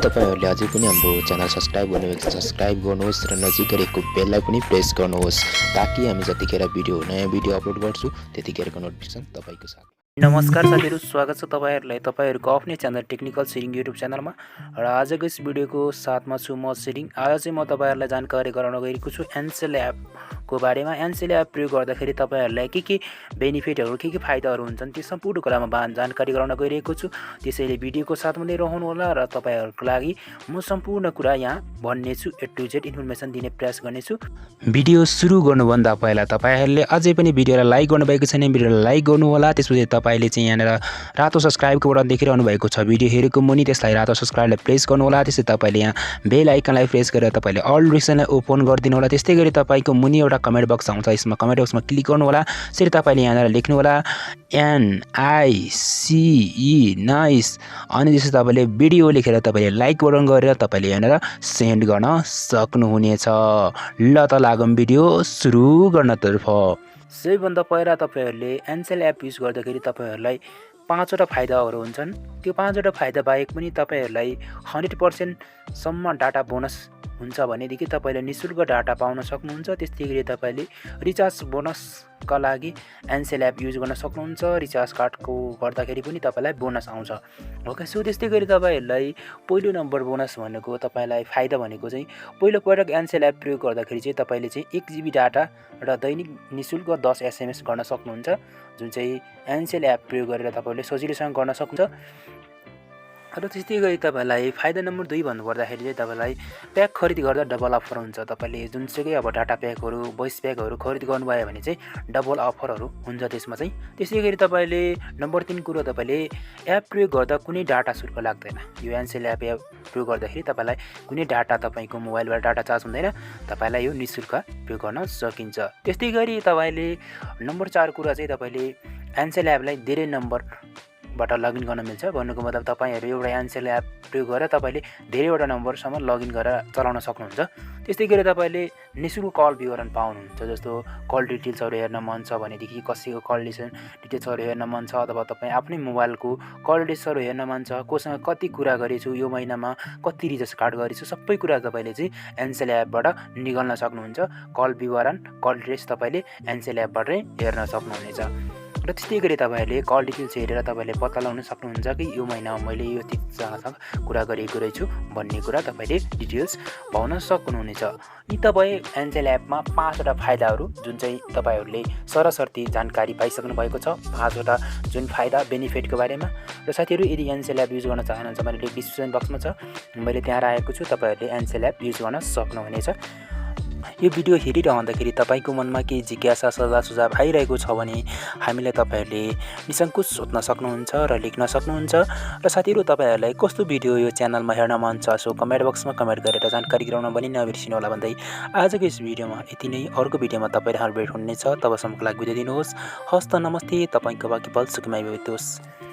तपाईहरुले अझै पनि हाम्रो च्यानल सब्स्क्राइब गर्नुभएको छ सब्स्क्राइब गर्नुहोस् र नजिक गरेको बेललाई पनि प्रेस गर्नुहोस् ताकि हामी जतिखेर नयाँ भिडियो अपलोड गर्छु त्यतिखेरको नोटिफिकेसन तपाईको साथमा। नमस्कार साथीहरु, स्वागत छ तपाईहरुलाई तपाईहरुको आफ्नै च्यानल टेक्निकल शेयरिङ युट्युब च्यानलमा। र आजको यस भिडियोको साथमा छु म शेयरिङ। आज चाहिँ म तपाईहरुलाई जानकारी गराउन गइरहेको छु Ncell App को बारेमा। Ncell App प्रयोग गर्दाखेरि तपाईहरुलाई के बेनिफिटहरु के फाइदाहरु हुन्छन् त्यो सम्पूर्ण कुरामा जानकारी गराउन गइरहेको छु। त्यसैले भिडियोको साथमा नै रहनु होला र तपाईहरुको लागि म सम्पूर्ण कुरा यहाँ भन्ने छु, A to Z इन्फर्मेसन दिने प्रयास गर्ने छु। भिडियो सुरु गर्नुभन्दा पहिला तपाईहरुले अझै पनि भिडियोलाई लाइक गर्नुभएको छैन भिडियोलाई लाइक गर्नु होला। त्यसपछि तपाईले चाहिँ यहाँनेर रातो सब्स्क्राइबको बटन देखिरहनु भएको छ भिडियो हेरेको मुनि त्यसलाई रातो सब्स्क्राइबलाई प्रेस गर्नु होला। त्यसै तपाईले यहाँ बेल आइकनलाई प्रेस गरेर तपाईले अल नोटिफिकेसनलाई ओपन गरिदिनु होला। त्यस्तै गरी तपाईको मुनि एउटा कमेन्ट बक्स आउँछ, यसमा कमेन्ट बक्समा क्लिक गर्नु होला। त्यसरी तपाईले यहाँनेर लेख्नु होला NICE नाइस अनि त्यसै तपाईले भिडियो लेखेर तपाईले लाइक बटन गरेर तपाईले यहाँनेर सेन्ड गर्न सक्नुहुनेछ। ल त लागौं भिडियो सुरु गर्नतर्फ। सबैभन्दा पहिला तपाईहरुले Ncell App युज गर्दाखेरि तपाईहरुलाई 5 वटा फाइदाहरु हुन्छन्। त्यो 5 वटा फाइदा बाहेक पनि तपाईहरुलाई 100% सम्म डाटा बोनस हुन्छ भनेदेखि तपाईले निशुल्क डाटा पाउन सक्नुहुन्छ। त्यस्तै गरी तपाईले रिचार्ज बोनसका लागि Ncell App युज गर्न सक्नुहुन्छ। रिचार्ज कार्डको गर्दाखेरि पनि तपाईलाई बोनस आउँछ। ओके, सो त्यस्तै गरी तपाईहरुलाई पहिलो नम्बर बोनस भनेको तपाईलाई फाइदा भनेको चाहिँ पहिलो पटक Ncell App प्रयोग गर्दाखेरि चाहिँ तपाईले चाहिँ 1 GB डाटा र दैनिक निशुल्क 10 SMS गर्न सक्नुहुन्छ, जुन चाहिँ Ncell App प्रयोग गरेर तपाईले सजिलैसँग गर्न सक्नुहुन्छ। र त्यस्तै गरी तपाईलाई फाइदा नम्बर 2 भन्नुपर्दाखेरि चाहिँ तपाईलाई प्याक खरिद गर्दा डबल अफर हुन्छ। तपाईले जुनसुकै अब डाटा प्याकहरु भोइस प्याकहरु खरिद गर्नुभयो भने चाहिँ डबल अफरहरु हुन्छ त्यसमा चाहिँ। त्यसै गरी तपाईले नम्बर 3 कुरा तपाईले एप प्रयोग गर्दा कुनै डाटा शुल्क लाग्दैन। यो Ncell App प्रयोग गर्दाखेरि तपाईलाई कुनै डाटा तपाईको मोबाइलबाट डाटा चार्ज हुँदैन, तपाईलाई यो निशुल्क प्रयोग गर्न सकिन्छ। त्यस्तै गरी तपाईले नम्बर 4 कुरा चाहिँ तपाईले Ncell App लाई धेरै नम्बरबाट लगइन गर्न मिल्छ। भन्नुको मतलब तपाईहरु एउटा Ncell App प्रयोग गरेर तपाईले धेरैवटा नम्बरसम्म लगइन गरेर चलाउन सक्नुहुन्छ। त्यस्तै गरी तपाईले निशुल्क कल विवरण पाउनुहुन्छ। जस्तो कल डिटेल्सहरु हेर्न मन छ भनेदेखि कसैको कल डिटेल्सहरु हेर्न मन छ अथवा तपाई आफ्नै मोबाइलको कल डिटेल्सहरु हेर्न मन छ, कोसँग कति कुरा गरेछु, यो महिनामा कति रिचार्ज कार्ड गरेछु, सबै कुरा तपाईले चाहिँ Ncell App बाट निकाल्न सक्नुहुन्छ। कल विवरण कल डिटेल्स तपाईले Ncell App बाट हेर्न सक्नुहुनेछ। र त्यस्तै गरी तपाईहरुले कल डिटेल्स हेरेर तपाईले पत्ता लगाउन सक्नुहुन्छ कि यो महिनामा मैले यो व्यक्तिसँग कुरा गरेको रहेछु भन्ने कुरा तपाईले डिटेल्स पाउन सक्नुहुनेछ। यी तपाई Ncell App मा 5 वटा फाइदाहरु जुन चाहिँ तपाईहरुले सरसर्ती जानकारी पाइसक्नु भएको छ, 5 वटा जुन फाइदा बेनिफिटको बारेमा। र साथीहरु यदि Ncell App युज गर्न चाहनुहुन्छ भने डिस्क्रिप्सन बक्समा छ, मैले त्यहाँ राखेको छु, तपाईहरुले Ncell App युज गर्न सक्नुहुनेछ। यो भिडियो हेरिरहँदाखेरि तपाईको मनमा केही जिज्ञासा सल्लाह सुझाव आइरहेको छ भने हामीलाई तपाईहरुले निसंकोच सोध्न सक्नुहुन्छ र लेख्न सक्नुहुन्छ। र साथीहरु तपाईहरुलाई कस्तो भिडियो यो च्यानलमा हेर्न मन छ सो कमेन्ट बक्समा कमेन्ट गरेर जानकारी गराउन पनि नबिर्सिनु होला भन्दै आजको यस भिडियोमा यति नै। अर्को भिडियोमा तपाईहरु भेट हुनेछ, तबसम्मको लागि बिदा दिनुहोस्। हस्त नमस्ते, तपाईको बाँकी पल सुखमय बितोस्।